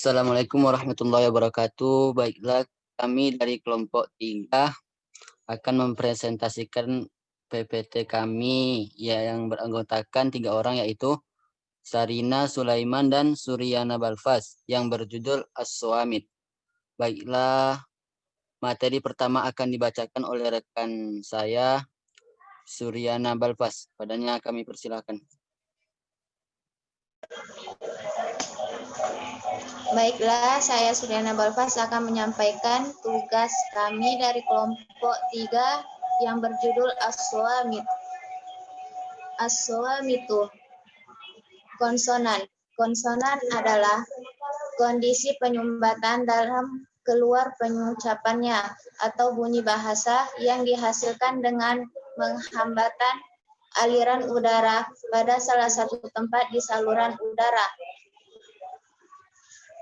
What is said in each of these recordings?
Assalamualaikum warahmatullahi wabarakatuh. Baiklah, kami dari kelompok 3 akan mempresentasikan PPT kami yang beranggotakan 3 orang, yaitu Sarina Sulaiman dan Suryana Balfas, yang berjudul As-Swamit. Baiklah, materi pertama akan dibacakan oleh rekan saya, Suryana Balfas. Padanya kami persilahkan. Baiklah, saya Suryana Balfas akan menyampaikan tugas kami dari kelompok 3 yang berjudul As-Swamit. As-Swamitu. Konsonan. Konsonan adalah kondisi penyumbatan dalam keluar pengucapannya atau bunyi bahasa yang dihasilkan dengan menghambatan aliran udara pada salah satu tempat di saluran udara.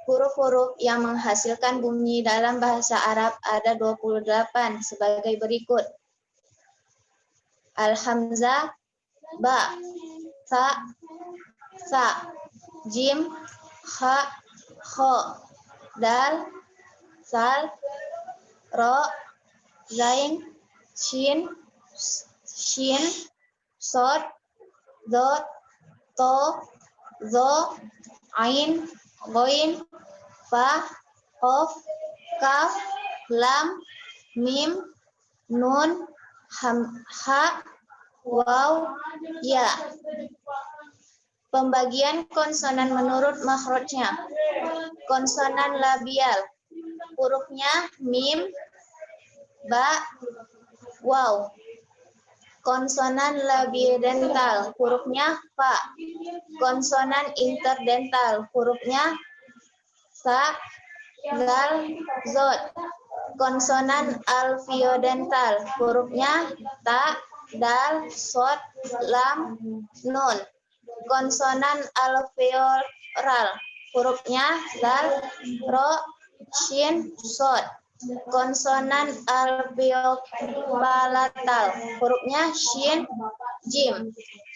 Huruf-huruf yang menghasilkan bunyi dalam bahasa Arab ada 28 sebagai berikut. Al-hamzah, ba, ta, sa, jim, ha, kho, dal, sal, ro, zain, shin, sod, dot, to, zo, ain, goin, fa, qaf, kaf, lam, mim, nun, ha, waw, ya. Pembagian konsonan menurut makhrajnya. Konsonan labial, hurufnya mim, ba, waw. Konsonan labiodental, hurufnya fa. Konsonan interdental, hurufnya sa, zal, zot. Konsonan alveodental, hurufnya ta, dal, sod, lam, nun. Konsonan alveolar, hurufnya dal, ro, shin, sod. Konsonan alveopalatal, hurufnya shin, jim.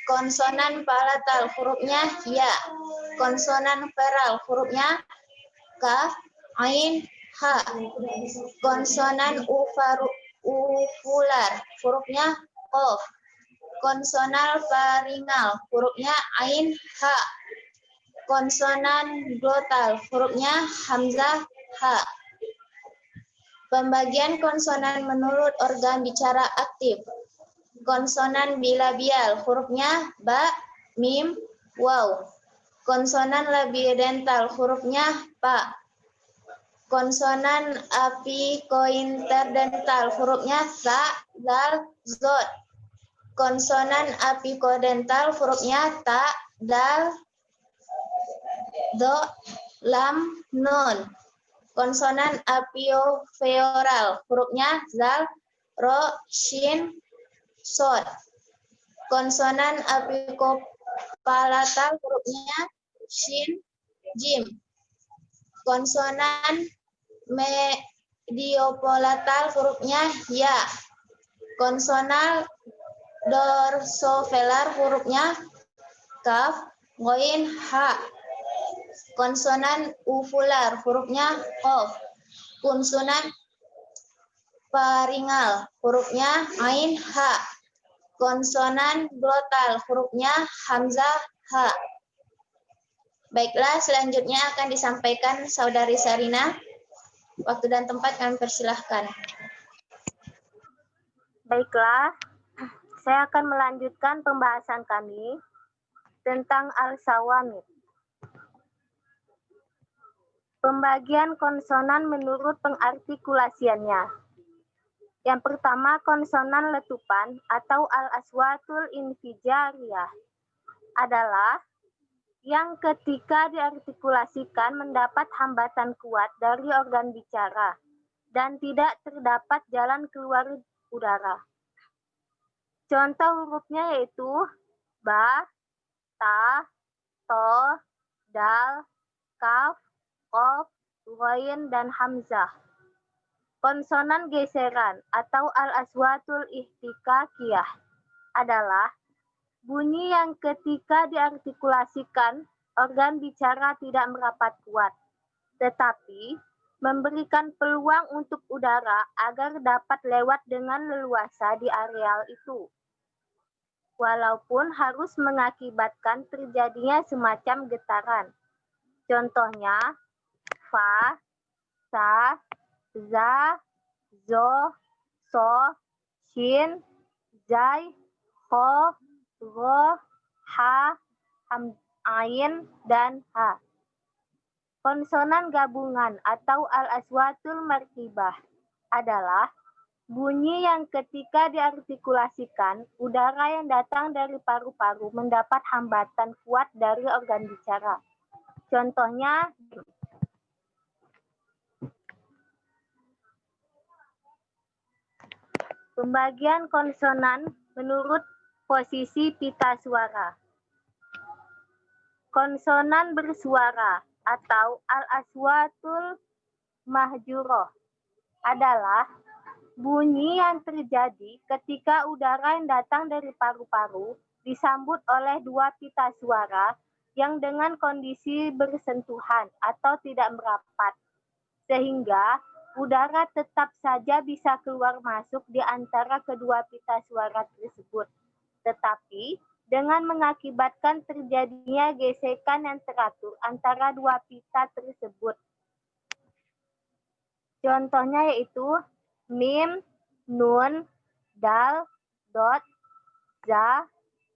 Konsonan palatal, hurufnya ya. Konsonan feral, hurufnya kaf, ain, ha. Konsonan uvular, hurufnya qaf. Konsonan faringal, hurufnya ain, ha. Konsonan glotal, hurufnya hamzah, ha. Pembagian konsonan menurut organ bicara aktif. Konsonan bilabial, hurufnya ba, mim, waw. Konsonan labiodental, hurufnya pa. Konsonan apikointerdental, hurufnya sa, zal, zot. Konsonan apikodental, hurufnya ta, dal, do, lam, nun. Konsonan apioveoral, hurufnya zal, ro, shin, sod. Konsonan apikopalatal, hurufnya shin, jim. Konsonan mediopalatal, hurufnya ya. Konsonan dorsovelar, hurufnya kaf, goin, ha. Konsonan uvular, hurufnya qaf. Konsonan faringal, hurufnya ain, ha. Konsonan glotal, hurufnya hamzah, ha. Baiklah, selanjutnya akan disampaikan Saudari Sarina. Waktu dan tempat kami persilahkan. Baiklah, saya akan melanjutkan pembahasan kami tentang al-sawamit. Pembagian konsonan menurut pengartikulasiannya. Yang pertama, konsonan letupan atau al-aswatul infijariyah adalah yang ketika diartikulasikan mendapat hambatan kuat dari organ bicara dan tidak terdapat jalan keluar udara. Contoh hurufnya yaitu ba, ta, to, dal, kaf, qaf, ghain, dan hamzah. Konsonan geseran atau al-aswatul ihtikakiyah adalah bunyi yang ketika diartikulasikan organ bicara tidak merapat kuat, tetapi memberikan peluang untuk udara agar dapat lewat dengan leluasa di areal itu, walaupun harus mengakibatkan terjadinya semacam getaran. Contohnya, fa, sa, za, zo, so, shin, zai, ho, ro, ha, ain, dan ha. Konsonan gabungan atau al-aswatul markibah adalah bunyi yang ketika diartikulasikan, udara yang datang dari paru-paru mendapat hambatan kuat dari organ bicara. Contohnya, pembagian konsonan menurut posisi pita suara. Konsonan bersuara atau al-aswatul mahjuroh adalah bunyi yang terjadi ketika udara yang datang dari paru-paru disambut oleh dua pita suara yang dengan kondisi bersentuhan atau tidak merapat, sehingga udara tetap saja bisa keluar masuk di antara kedua pita suara tersebut, tetapi dengan mengakibatkan terjadinya gesekan yang teratur antara dua pita tersebut. Contohnya yaitu mim, nun, dal, dot, za,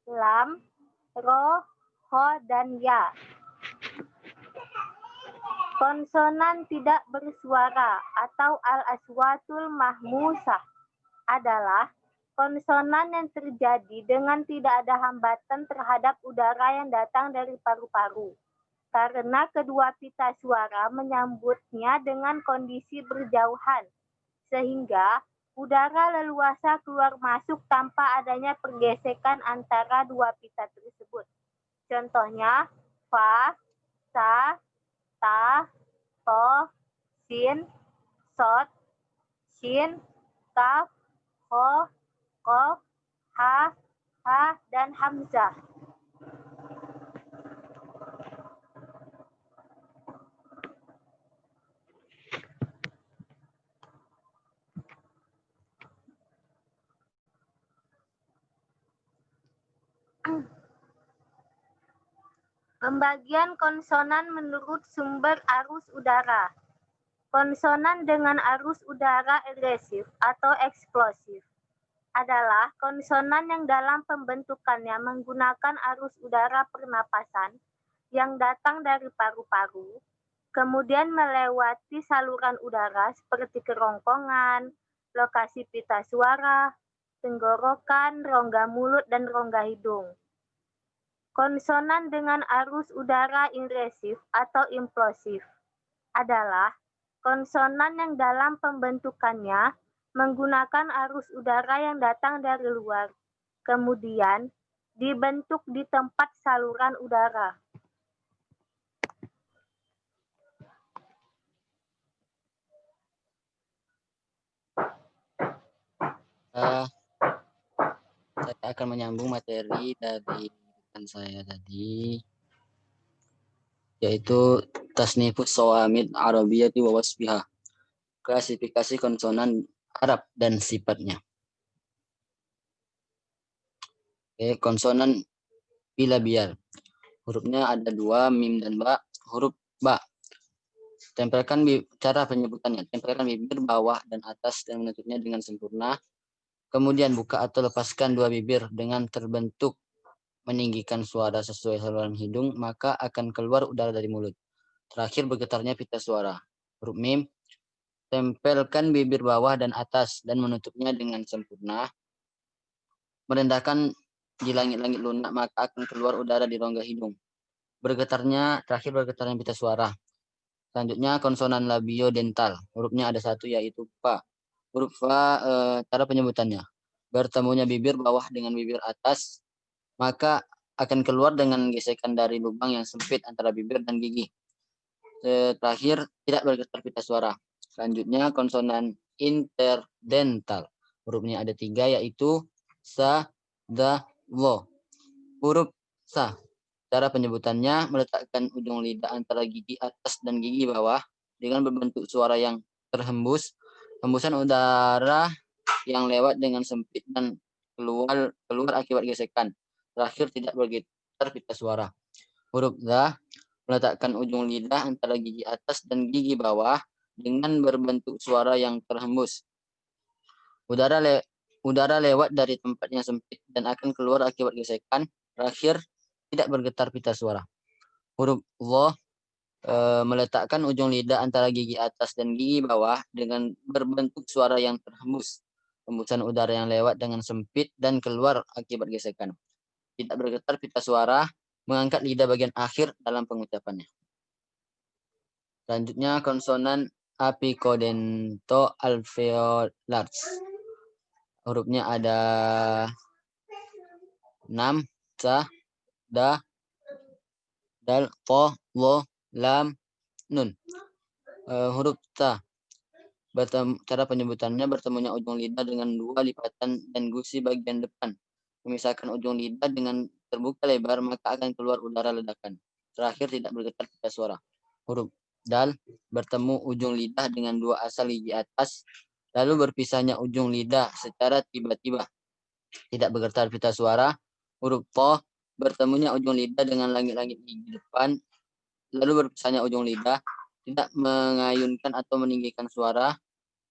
lam, ro, ho, dan ya. Konsonan tidak bersuara atau al-aswatul mahmusah adalah konsonan yang terjadi dengan tidak ada hambatan terhadap udara yang datang dari paru-paru, karena kedua pita suara menyambutnya dengan kondisi berjauhan, sehingga udara leluasa keluar masuk tanpa adanya pergesekan antara dua pita tersebut. Contohnya, fa, sa, ta, to, sin, sot, shin, kaf, ho, kof, ha, dan hamzah. Pembagian konsonan menurut sumber arus udara. Konsonan dengan arus udara agresif atau eksplosif adalah konsonan yang dalam pembentukannya menggunakan arus udara pernapasan yang datang dari paru-paru, kemudian melewati saluran udara seperti kerongkongan, lokasi pita suara, tenggorokan, rongga mulut, dan rongga hidung. Konsonan dengan arus udara invasif atau implosif adalah konsonan yang dalam pembentukannya menggunakan arus udara yang datang dari luar, kemudian dibentuk di tempat saluran udara. Saya akan menyambung materi dari rekan saya tadi, yaitu tasnifus shawamid arabiyyati wa wasfiha, klasifikasi konsonan Arab dan sifatnya. Oke, konsonan bila biar. Hurufnya ada dua, mim dan ba. Huruf ba. Tempelkan cara penyebutannya. Tempelkan bibir bawah dan atas dan menutupnya dengan sempurna. Kemudian buka atau lepaskan dua bibir dengan terbentuk meninggikan suara sesuai saluran hidung, maka akan keluar udara dari mulut. Terakhir bergetarnya pita suara. Huruf mim. Tempelkan bibir bawah dan atas dan menutupnya dengan sempurna. Merendahkan di langit-langit lunak, maka akan keluar udara di rongga hidung. Terakhir bergetarnya pita suara. Selanjutnya konsonan labiodental. Hurufnya ada satu, yaitu fa. Huruf fa, cara penyebutannya. Bertemunya bibir bawah dengan bibir atas, maka akan keluar dengan gesekan dari lubang yang sempit antara bibir dan gigi. Terakhir, tidak bergetar pita suara. Selanjutnya konsonan interdental. Hurufnya ada tiga, yaitu sa, da, lo. Huruf sa. Cara penyebutannya meletakkan ujung lidah antara gigi atas dan gigi bawah, dengan berbentuk suara yang terhembus, hembusan udara yang lewat dengan sempit dan keluar akibat gesekan. Terakhir tidak bergetar pita suara. Huruf Z, meletakkan ujung lidah antara gigi atas dan gigi bawah dengan berbentuk suara yang terhembus. Udara lewat dari tempat yang sempit dan akan keluar akibat gesekan. Terakhir, tidak bergetar pita suara. Huruf L, meletakkan ujung lidah antara gigi atas dan gigi bawah dengan berbentuk suara yang terhembus. Hembusan udara yang lewat dengan sempit dan keluar akibat gesekan. Tidak bergetar pita suara, mengangkat lidah bagian akhir dalam pengucapannya. Selanjutnya konsonan apicodentoalveolars. Hurufnya ada 6, sa, da, dal, to, lo, lam, nun. Huruf ta. Cara penyebutannya bertemunya ujung lidah dengan dua lipatan dan gusi bagian depan. Memisahkan ujung lidah dengan terbuka lebar, maka akan keluar udara ledakan. Terakhir tidak bergetar pita suara. Huruf dal, bertemu ujung lidah dengan dua asal gigi atas, lalu berpisahnya ujung lidah secara tiba-tiba. Tidak bergetar pita suara. Huruf to, bertemunya ujung lidah dengan langit-langit gigi depan, lalu berpisahnya ujung lidah. Tidak mengayunkan atau meninggikan suara,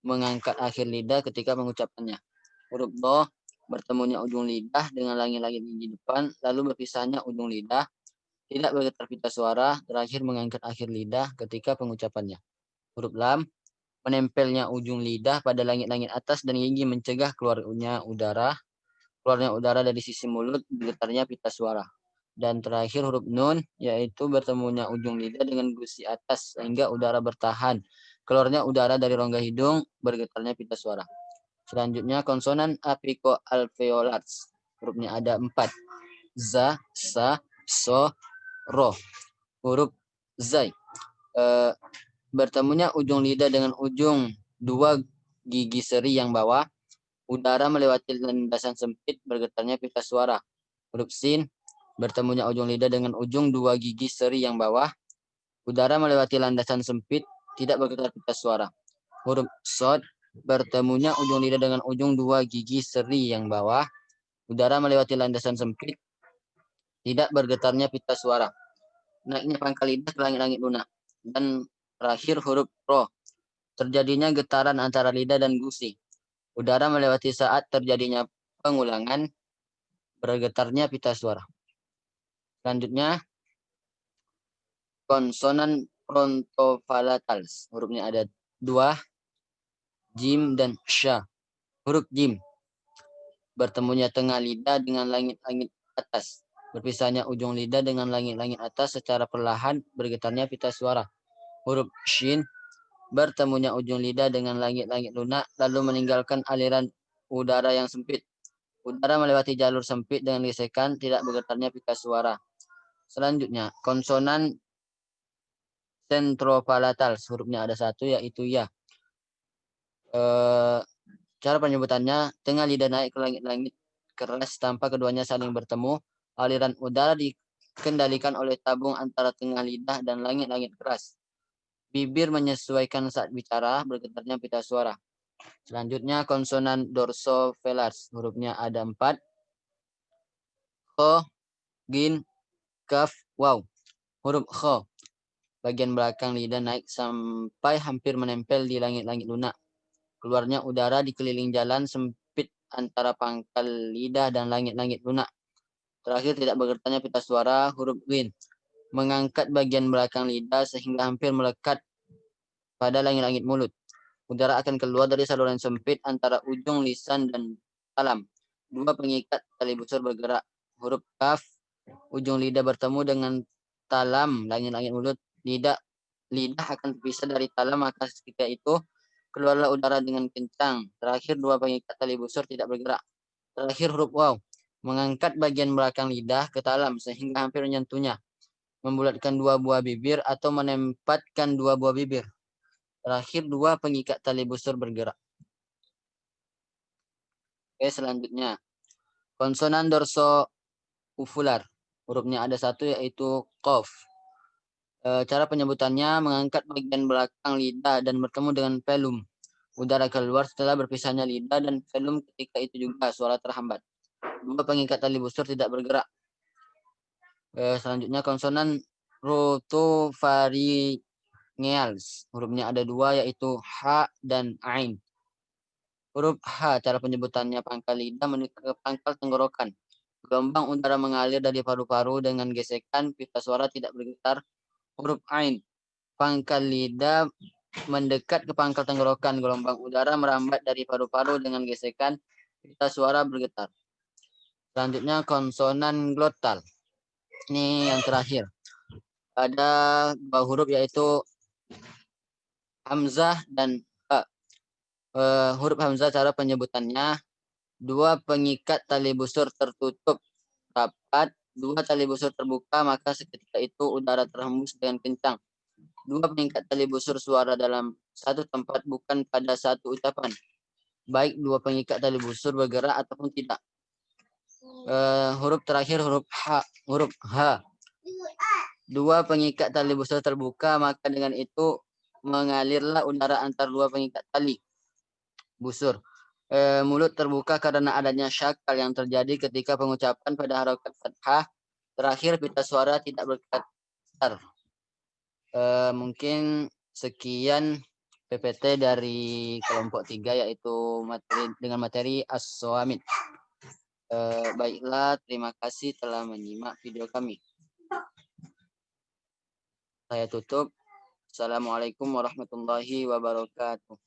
mengangkat akhir lidah ketika mengucapkannya. Huruf do, bertemunya ujung lidah dengan langit-langit gigi depan, lalu berpisahnya ujung lidah. Tidak bergetar pita suara, terakhir mengangkat akhir lidah ketika pengucapannya. Huruf lam, menempelnya ujung lidah pada langit-langit atas dan gigi mencegah keluarnya udara dari sisi mulut, bergetarnya pita suara. Dan terakhir huruf nun, yaitu bertemunya ujung lidah dengan gusi atas sehingga udara bertahan. Keluarnya udara dari rongga hidung, bergetarnya pita suara. Selanjutnya konsonan apicoalveolars. Hurufnya ada 4. Za, sa, so, ro. Huruf zai. Bertemunya ujung lidah dengan ujung dua gigi seri yang bawah. Udara melewati landasan sempit, bergetarnya pita suara. Huruf sin, bertemunya ujung lidah dengan ujung dua gigi seri yang bawah. Udara melewati landasan sempit, tidak bergetar pita suara. Huruf sod, bertemunya ujung lidah dengan ujung dua gigi seri yang bawah. Udara melewati landasan sempit, tidak bergetarnya pita suara. Naiknya pangkal lidah ke langit-langit lunak. Dan terakhir huruf ro, terjadinya getaran antara lidah dan gusi. Udara melewati saat terjadinya pengulangan, bergetarnya pita suara. Selanjutnya, konsonan frontopalatals. Hurufnya ada 2, jim dan sya. Huruf jim, bertemunya tengah lidah dengan langit-langit atas. Berpisahnya ujung lidah dengan langit-langit atas secara perlahan, bergetarnya pita suara. Huruf shin, bertemunya ujung lidah dengan langit-langit lunak, lalu meninggalkan aliran udara yang sempit. Udara melewati jalur sempit dengan gesekan, tidak bergetarnya pita suara. Selanjutnya, konsonan centropalatals. Hurufnya ada 1, yaitu ya. Cara penyebutannya, tengah lidah naik ke langit-langit keras tanpa keduanya saling bertemu. Aliran udara dikendalikan oleh tabung antara tengah lidah dan langit-langit keras. Bibir menyesuaikan saat bicara, bergetarnya pita suara. Selanjutnya konsonan dorsovelars. Hurufnya ada 4. Kho, gin, kaf, waw. Huruf kho, bagian belakang lidah naik sampai hampir menempel di langit-langit lunak. Keluarnya udara di keliling jalan sempit antara pangkal lidah dan langit-langit lunak. Terakhir tidak bergetarnya pita suara. Huruf win, mengangkat bagian belakang lidah sehingga hampir melekat pada langit-langit mulut. Udara akan keluar dari saluran sempit antara ujung lisan dan talam. Dua pengikat tali busur bergerak. Huruf kaf, ujung lidah bertemu dengan talam langit-langit mulut. Lidah akan terpisah dari talam, maka ketika itu keluarlah udara dengan kencang. Terakhir dua pengikat tali busur tidak bergerak. Terakhir huruf waw, mengangkat bagian belakang lidah ke talam sehingga hampir menyentuhnya. Membulatkan dua buah bibir atau menempatkan dua buah bibir. Terakhir dua pengikat tali busur bergerak. Oke, selanjutnya konsonan dorso uvular. Hurufnya ada 1, yaitu qaf. Cara penyebutannya mengangkat bagian belakang lidah dan bertemu dengan velum. Udara keluar setelah berpisahnya lidah dan velum, ketika itu juga suara terhambat. Dua pengikat tali busur tidak bergerak. Selanjutnya konsonan rotofaringeals. Hurufnya ada dua, yaitu H dan Ain. Huruf H, cara penyebutannya pangkal lidah menuju ke pangkal tenggorokan. Gelombang udara mengalir dari paru-paru dengan gesekan, pita suara tidak bergetar. Huruf Ain, pangkal lidah mendekat ke pangkal tenggorokan. Gelombang udara merambat dari paru-paru dengan gesekan, pita suara bergetar. Selanjutnya konsonan glotal. Ini yang terakhir. Ada dua huruf, yaitu hamzah dan ha. Huruf hamzah, cara penyebutannya: dua pengikat tali busur tertutup rapat, dua tali busur terbuka, maka seketika itu udara terhembus dengan kencang. Dua pengikat tali busur suara dalam satu tempat, bukan pada satu ucapan, baik dua pengikat tali busur bergerak ataupun tidak. Huruf terakhir, huruf H. Dua pengikat tali busur terbuka, maka dengan itu mengalirlah udara antar dua pengikat tali busur. Mulut terbuka karena adanya syakal yang terjadi ketika pengucapan pada harokat fathah. Terakhir, pita suara tidak bergetar. Mungkin sekian PPT dari kelompok 3, yaitu dengan materi as-shawamid. Baiklah, terima kasih telah menyimak video kami. Saya tutup. Assalamualaikum warahmatullahi wabarakatuh.